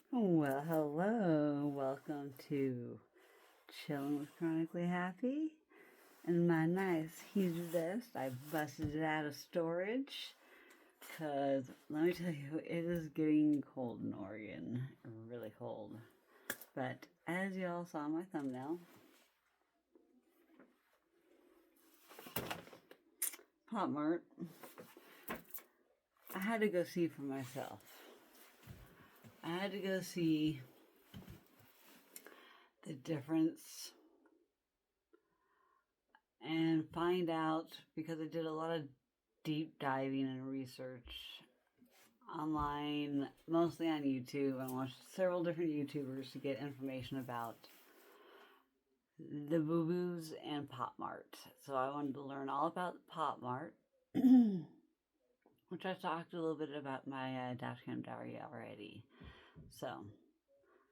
Well, hello. Welcome to Chillin with Chronically Happy. And my nice huge vest, I busted it out of storage. Because, let me tell you, it is getting cold in Oregon. Really cold. But, as y'all saw in my thumbnail, Pop Mart, I had to go see for myself. I had to go see the difference and find out, because I did a lot of deep diving and research online, mostly on YouTube. I watched several different YouTubers to get information about the Lububus and Pop Mart. So I wanted to learn all about Pop Mart, which I talked a little bit about my dashcam diary already. So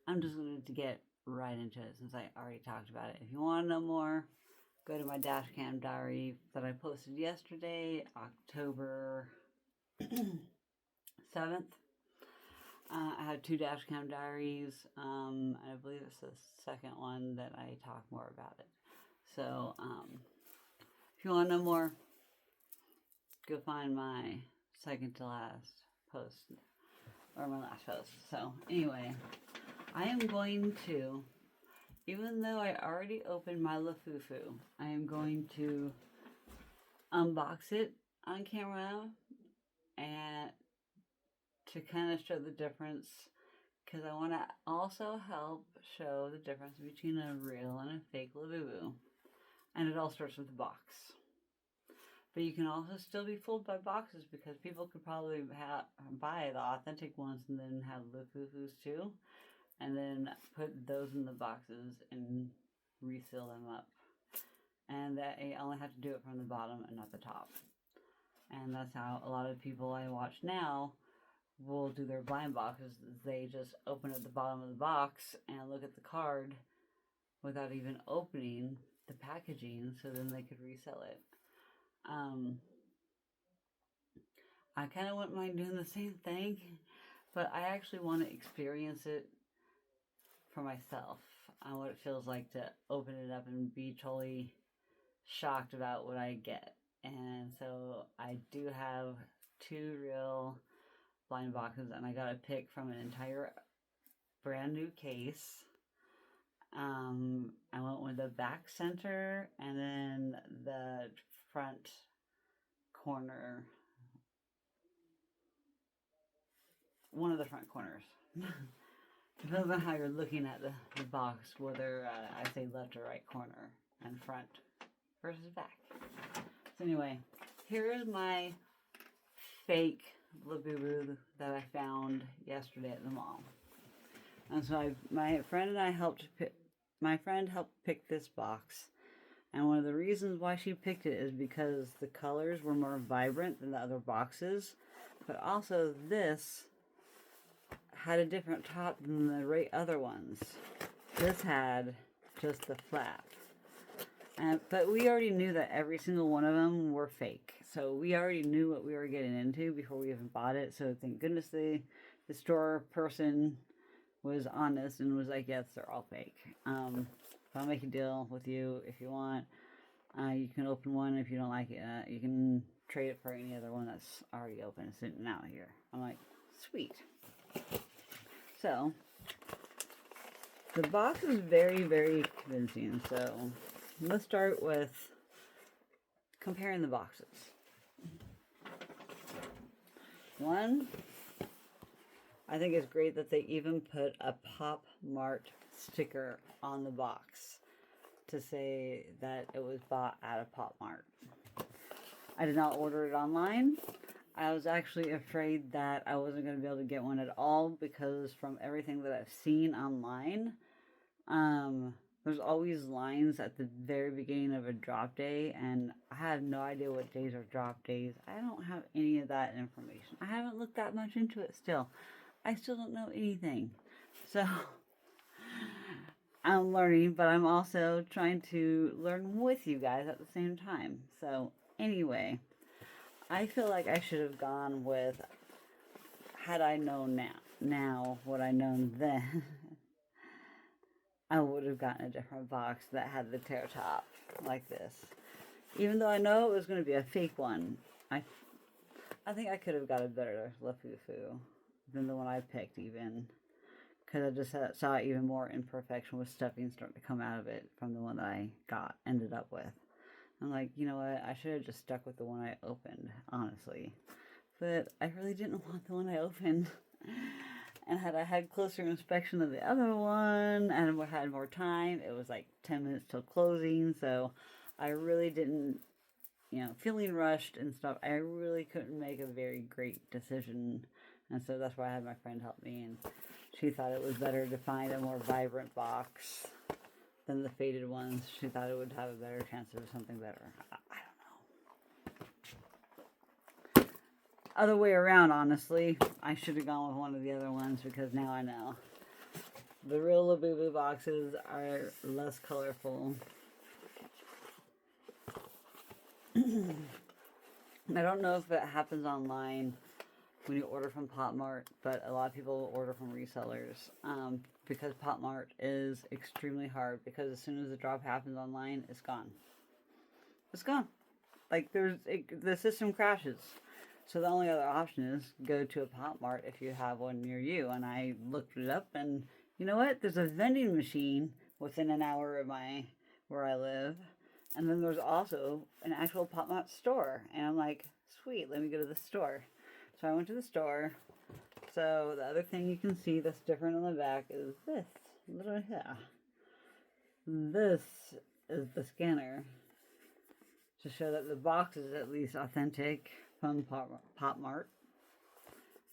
I'm just going to get right into it since I already talked about it. If you want to know more, go to my dashcam diary that I posted yesterday, October 7th. I have 2 dashcam diaries. I believe it's the second one that I talk more about it. So, if you want to know more, go find my second to last post, or my last post. So, anyway, I am going to, even though I already opened my Lufufu, I am going to unbox it on camera and to kind of show the difference, because I want to also help show the difference between a real and a fake Lububu. And it all starts with the box. But you can also still be fooled by boxes, because people could probably buy the authentic ones and then have Lufufus too, and then put those in the boxes and reseal them up. And that you only have to do it from the bottom and not the top. And that's how a lot of people I watch now will do their blind boxes. They just open at the bottom of the box and look at the card without even opening the packaging, so then they could resell it. I kind of wouldn't mind doing the same thing, but I actually want to experience it for myself on what it feels like to open it up and be totally shocked about what I get. And so I do have 2 real blind boxes, and I got a pick from an entire brand new case. I went with the back center and then the front corner, one of the front corners. Depends on how you're looking at the box, whether I say left or right corner and front versus back. So anyway, here is my fake Lububu that I found yesterday at the mall. And so my friend helped pick this box. And one of the reasons why she picked it is because the colors were more vibrant than the other boxes. But also this had a different top than the other ones. This had just the flap. But we already knew that every single one of them were fake. So we already knew what we were getting into before we even bought it. So thank goodness the store person was honest and was like, yes, they're all fake. I'll make a deal with you if you want. You can open one. If you don't like it, you can trade it for any other one that's already open and sitting out here. I'm like, sweet. So the box is very, very convincing. So let's start with comparing the boxes. One, I think it's great that they even put a Pop Mart sticker on the box to say that it was bought at a Pop Mart. I did not order it online. I was actually afraid that I wasn't going to be able to get one at all, because from everything that I've seen online, there's always lines at the very beginning of a drop day, and I have no idea what days are drop days. I don't have any of that information. I haven't looked that much into it still. I still don't know anything. So I'm learning, but I'm also trying to learn with you guys at the same time. So anyway, I feel like I should have gone with, had I known now what I known then, I would have gotten a different box that had the tear top like this. Even though I know it was going to be a fake one, I think I could have got a better Lufufu than the one I picked, even. Because I just saw even more imperfection with stuffing starting to come out of it from the one that I ended up with. I'm like, you know what, I should have just stuck with the one I opened, honestly. But I really didn't want the one I opened. And had I had closer inspection of the other one and had more time, it was like 10 minutes till closing, so I really didn't, feeling rushed and stuff, I really couldn't make a very great decision. And so that's why I had my friend help me, and she thought it was better to find a more vibrant box than the faded ones. She thought it would have a better chance of something better. I don't know. Other way around, honestly. I should have gone with one of the other ones because now I know. The real Lububu boxes are less colorful. I don't know if it happens online when you order from Pop Mart, but a lot of people order from resellers because Pop Mart is extremely hard, because as soon as the drop happens online, it's gone. It's gone. Like, the system crashes. So the only other option is go to a Pop Mart if you have one near you. And I looked it up, and you know what? There's a vending machine within an hour of where I live. And then there's also an actual Pop Mart store. And I'm like, sweet, let me go to the store. So I went to the store. So the other thing you can see that's different on the back is this. Little here. This is the scanner to show that the box is at least authentic from Pop Mart.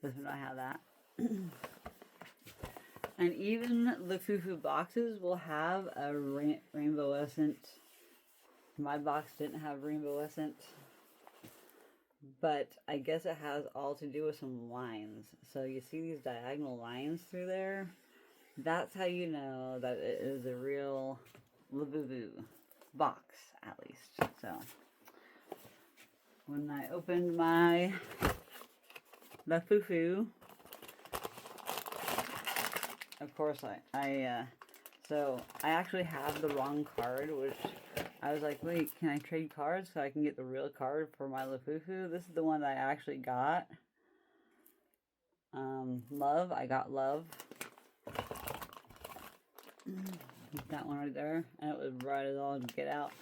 This one, I have that. And even the Lufufu boxes will have a rainbowescent. My box didn't have rainbowescent, but I guess it has all to do with some lines. So you see these diagonal lines through there? That's how you know that it is a real Lububu box, at least. So when I opened my Lufufu, of course so I actually have the wrong card, which I was like, wait, can I trade cards so I can get the real card for my Lufufu? This is the one that I actually got. Love, I got Love. That one right there, and it was bright as all to get out.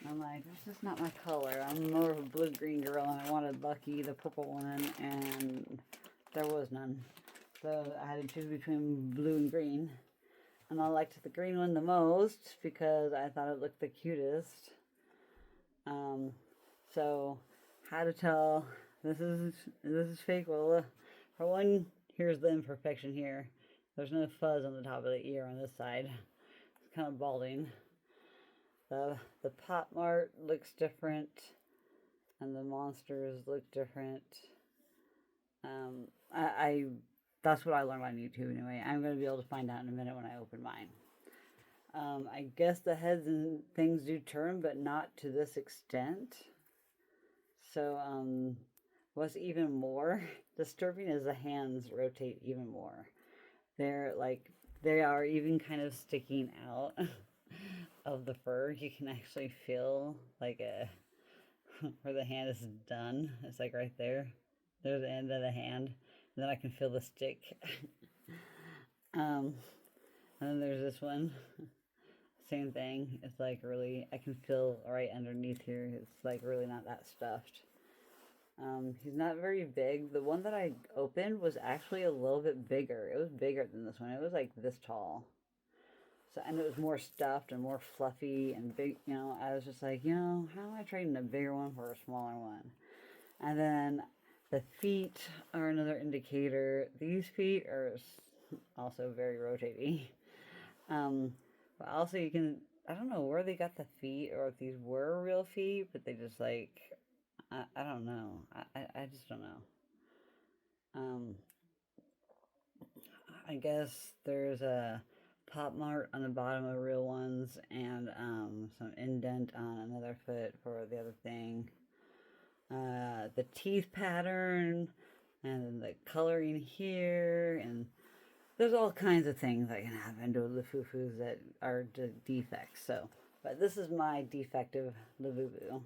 I'm like, that's just not my color. I'm more of a blue-green girl, and I wanted Lucky, the purple one, and there was none. So I had to choose between blue and green. And I liked the green one the most because I thought it looked the cutest. So how to tell this is fake? Well, for one, here's the imperfection here. There's no fuzz on the top of the ear on this side. It's kind of balding. The Pop Mart looks different, and the monsters look different. That's what I learned on YouTube anyway. I'm going to be able to find out in a minute when I open mine. I guess the heads and things do turn, but not to this extent. So, what's even more disturbing is the hands rotate even more. They are even kind of sticking out of the fur. You can actually feel like where the hand is done. It's like right there. There's the end of the hand. And then I can feel the stick. And then there's this one. Same thing. It's like really, I can feel right underneath here. It's like really not that stuffed. He's not very big. The one that I opened was actually a little bit bigger. It was bigger than this one. It was like this tall. So, and it was more stuffed and more fluffy and big. I was just like, how am I trading a bigger one for a smaller one? And then the feet are another indicator. These feet are also very rotating. But also you can, I don't know where they got the feet or if these were real feet, but they just like, I don't know. I just don't know. I guess there's a Pop Mart on the bottom of real ones and some indent on another foot for the other thing. The teeth pattern, And then the coloring here, and there's all kinds of things that can happen to Lufufus that are defects. So, but this is my defective Lububu,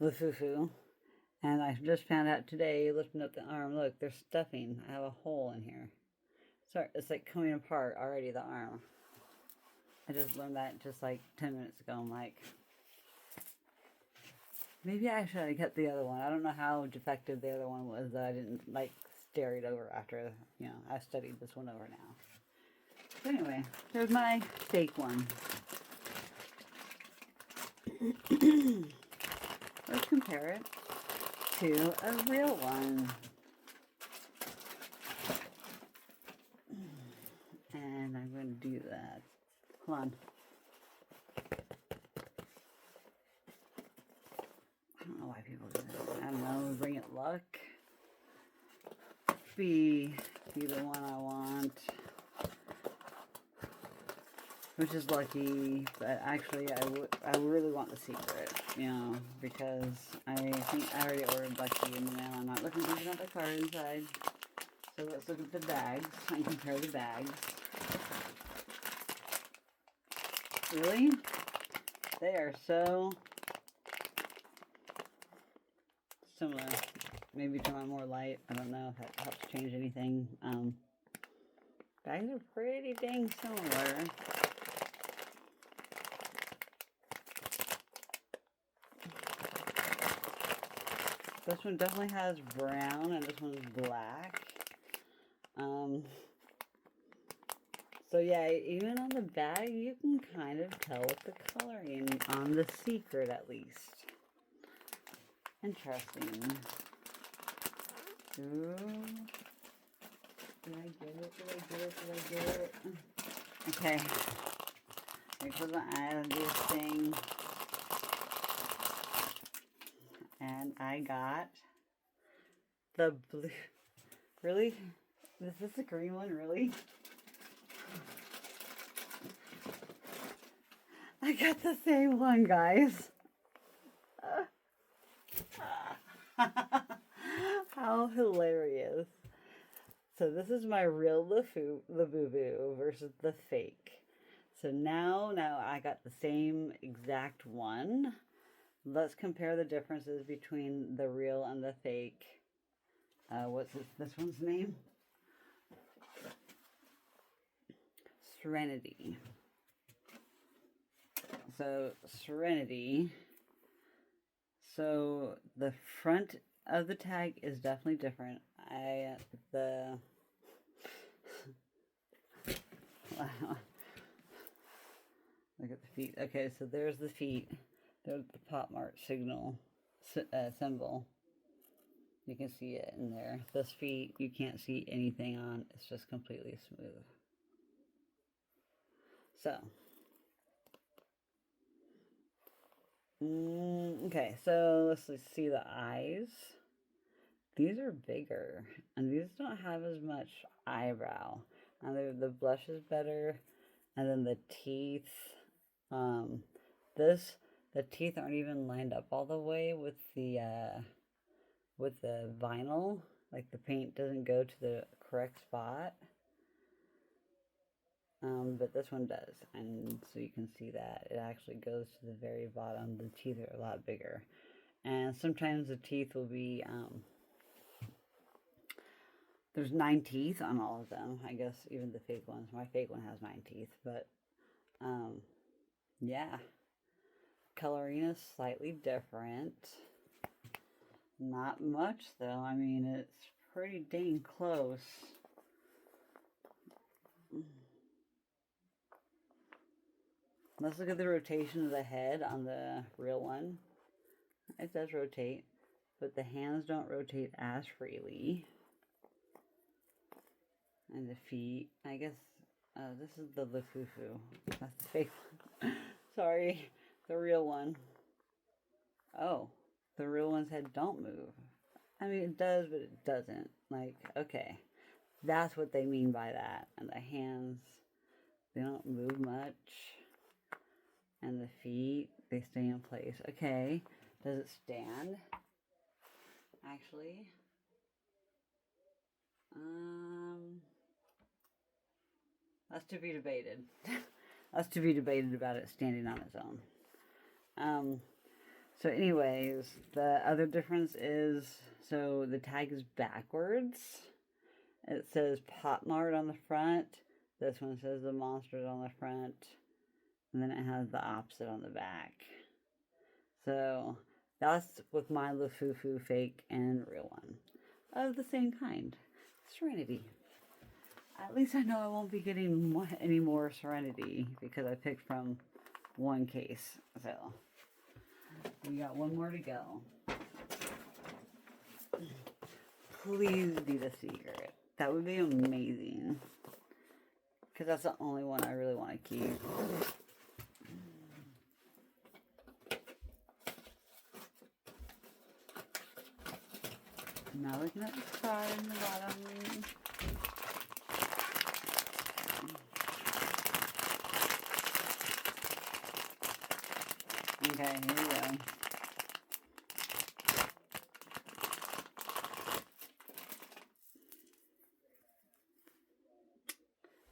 Lufufu. And I just found out today, lifting up the arm, look, there's stuffing. I have a hole in here. Sorry, it's like coming apart already, the arm. I just learned that just like 10 minutes ago. I'm like, maybe I should have kept the other one. I don't know how defective the other one was. I didn't like stare it over after, you know, I studied this one over now. So anyway, there's my fake one. Let's compare it to a real one. And I'm going to do that. Hold on. I don't know why people do that. I don't know. Bring it luck. Be the one I want. Which is lucky, but actually I really want the secret, you know, because I think I already ordered lucky in the mail. I'm not looking at the card inside. So let's look at the bags and compare the bags. Really? They are so similar. Maybe turn on more light. I don't know if that helps change anything. Bags are pretty dang similar. This one definitely has brown and this one's black. So yeah, even on the bag, you can kind of tell with the coloring on the secret at least. Interesting. Ooh. Did I get it? Did I get it? Did I get it? Okay. Let me put my eye on this thing. And I got the blue. Really? Is this the green one? Really? I got the same one, guys. How hilarious. So this is my real Lububu versus the fake. So now I got the same exact one. Let's compare the differences between the real and the fake. What's this one's name? Serenity. So Serenity. So the front of the tag is definitely different. Wow. Look at the feet. Okay, so there's the feet. There's the Pop Mart symbol. You can see it in there. This feet, you can't see anything on. It's just completely smooth. So. Okay, so let's see the eyes. These are bigger, and these don't have as much eyebrow. And the blush is better, and then the teeth. The teeth aren't even lined up all the way with the vinyl. Like the paint doesn't go to the correct spot. But this one does, and so you can see that it actually goes to the very bottom. The teeth are a lot bigger, and sometimes the teeth will be there's 9 teeth on all of them. I guess even the fake ones. My fake one has 9 teeth, but yeah, coloring is slightly different. Not much though. I mean, it's pretty dang close. Let's look at the rotation of the head on the real one. It does rotate, but the hands don't rotate as freely. And the feet, I guess, this is the Lufufu. That's the fake one. Sorry, the real one. Oh, the real one's head don't move. I mean, it does, but it doesn't. Like, okay, that's what they mean by that. And the hands, they don't move much. And the feet, they stay in place. Okay, does it stand? Actually, That's to be debated. That's to be debated about it standing on its own. So anyways, the other difference is, so the tag is backwards. It says Pop Mart on the front. This one says the Monsters on the front. And then it has the opposite on the back. So that's with my Lufufu fake and real one. Of the same kind. Serenity. At least I know I won't be getting any more Serenity because I picked from one case. So we got one more to go. Please be the secret. That would be amazing. Because that's the only one I really want to keep. Now looking at the side and the bottom. Okay, here we go.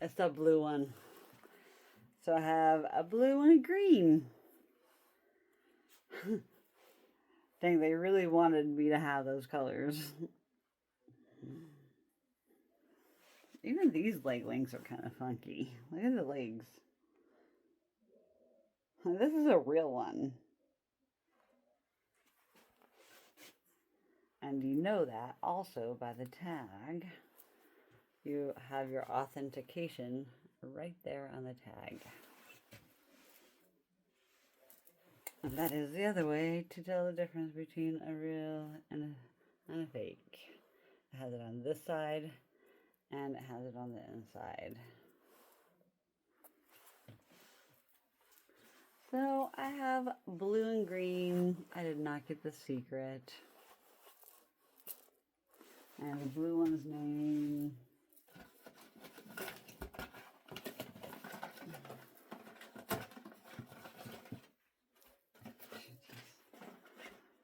It's the blue one. So I have a blue and a green. Dang, they really wanted me to have those colors. Even these leg links are kind of funky. Look at the legs. This is a real one. And you know that also by the tag. You have your authentication right there on the tag. And that is the other way to tell the difference between a real and a fake. It has it on this side and it has it on the inside. So I have blue and green. I did not get the secret. And the blue one's name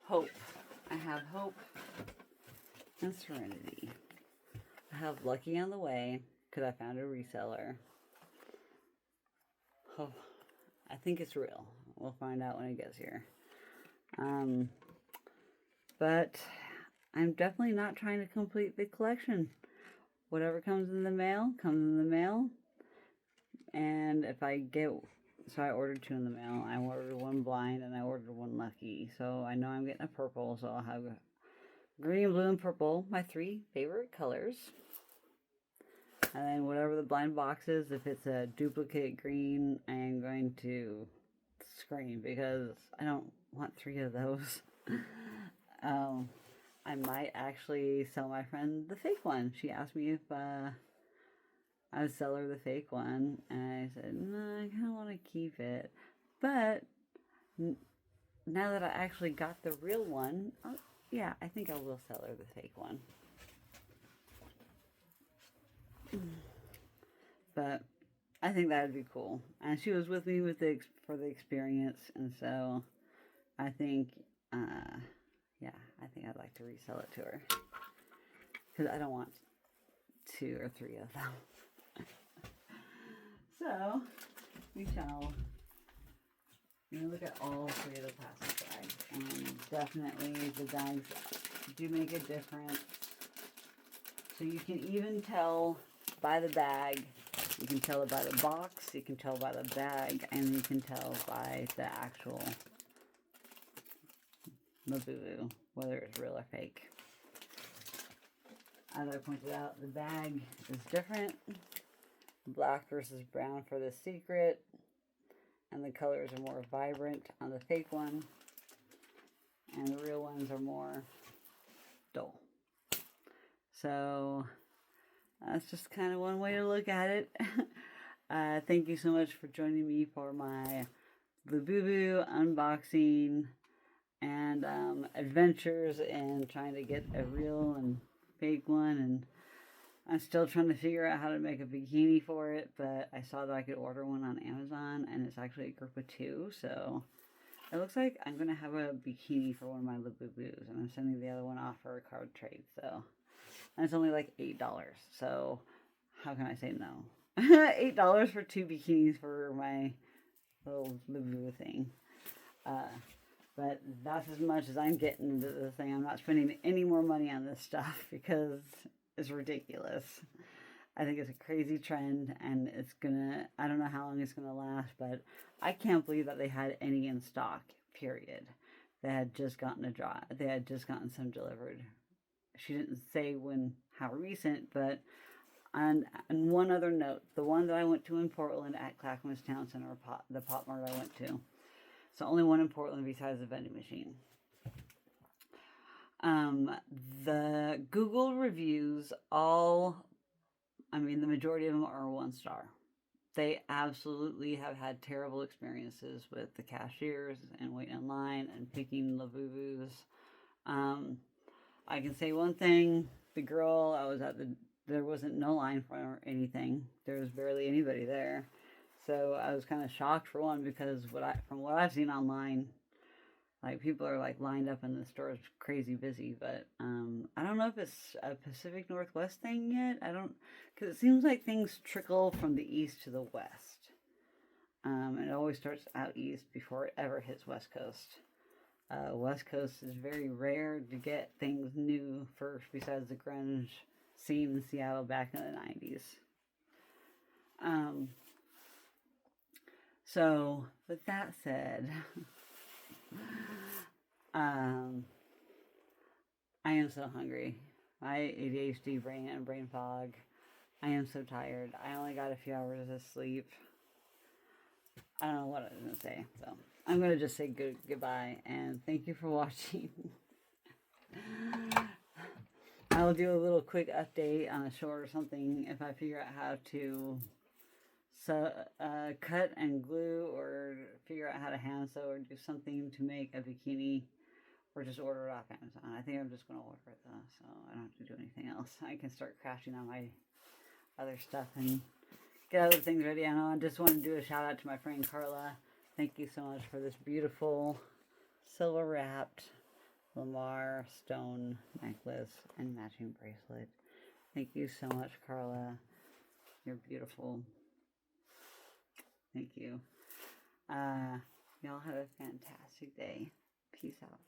Hope. I have Hope and Serenity. I have Lucky on the way because I found a reseller. Oh, I think it's real. We'll find out when it gets here. But I'm definitely not trying to complete the collection. Whatever comes in the mail, comes in the mail. And if I get... So I ordered 2 in the mail. I ordered 1 blind and I ordered 1 lucky. So I know I'm getting a purple. So I'll have green, blue, and purple. My 3 favorite colors. And then whatever the blind box is, if it's a duplicate green, I am going to scream because I don't want 3 of those. I might actually sell my friend the fake one. She asked me if I would sell her the fake one, and I said, no, I kind of want to keep it. But now that I actually got the real one, yeah, I think I will sell her the fake one. But I think that would be cool. And she was with me for the experience, and so I think, yeah, I think I'd like to resell it to her. Because I don't want 2 or 3 of them. So, we shall look at all 3 of the plastic bags. Definitely the bags do make a difference. So you can even tell by the bag, you can tell it by the box, you can tell by the bag, and you can tell by the actual Lububu, whether it's real or fake. As I pointed out, the bag is different. Black versus brown for the secret, and the colors are more vibrant on the fake one, and the real ones are more dull. So that's just kind of one way to look at it. Thank you so much for joining me for my Lububu unboxing and adventures and trying to get a real and fake one. And I'm still trying to figure out how to make a bikini for it, but I saw that I could order one on Amazon, and it's actually a group of 2, so it looks like I'm going to have a bikini for one of my Lububus, and I'm sending the other one off for a card trade, so and it's only like $8. So how can I say no? $8 for 2 bikinis for my little Lububu thing. But that's as much as I'm getting into this thing. I'm not spending any more money on this stuff because it's ridiculous. I think it's a crazy trend, and it's gonna, I don't know how long it's gonna last, but I can't believe that they had any in stock, period. They had just gotten they had just gotten some delivered. She didn't say how recent, but and one other note, the one that I went to in Portland at Clackamas Town Center, the Pop Mart I went to, it's the only one in Portland besides the vending machine. The Google reviews the majority of them are 1 star. They absolutely have had terrible experiences with the cashiers and waiting in line and picking Lububus. I can say one thing, the girl I was at, there wasn't no line for anything. There was barely anybody there. So I was kind of shocked for one, because from what I've seen online, like, people are like lined up in the store, it's crazy busy. But I don't know if it's a Pacific Northwest thing yet. Because it seems like things trickle from the east to the west. It always starts out east before it ever hits West Coast. West Coast is very rare to get things new first, besides the grunge scene in Seattle back in the 90s. So, with that said, I am so hungry. My ADHD brain and brain fog. I am so tired. I only got a few hours of sleep. I don't know what I was going to say. So, I'm going to just say goodbye, and thank you for watching. I'll do a little quick update on a short or something if I figure out how to cut and glue, or figure out how to hand sew, or do something to make a bikini, or just order it off Amazon. I think I'm just going to order it though, so I don't have to do anything else. I can start crashing on my other stuff and get other things ready. I just want to do a shout out to my friend Carla. Thank you so much for this beautiful silver wrapped Lamar stone necklace and matching bracelet. Thank you so much, Carla. You're beautiful. Thank you. Y'all have a fantastic day. Peace out.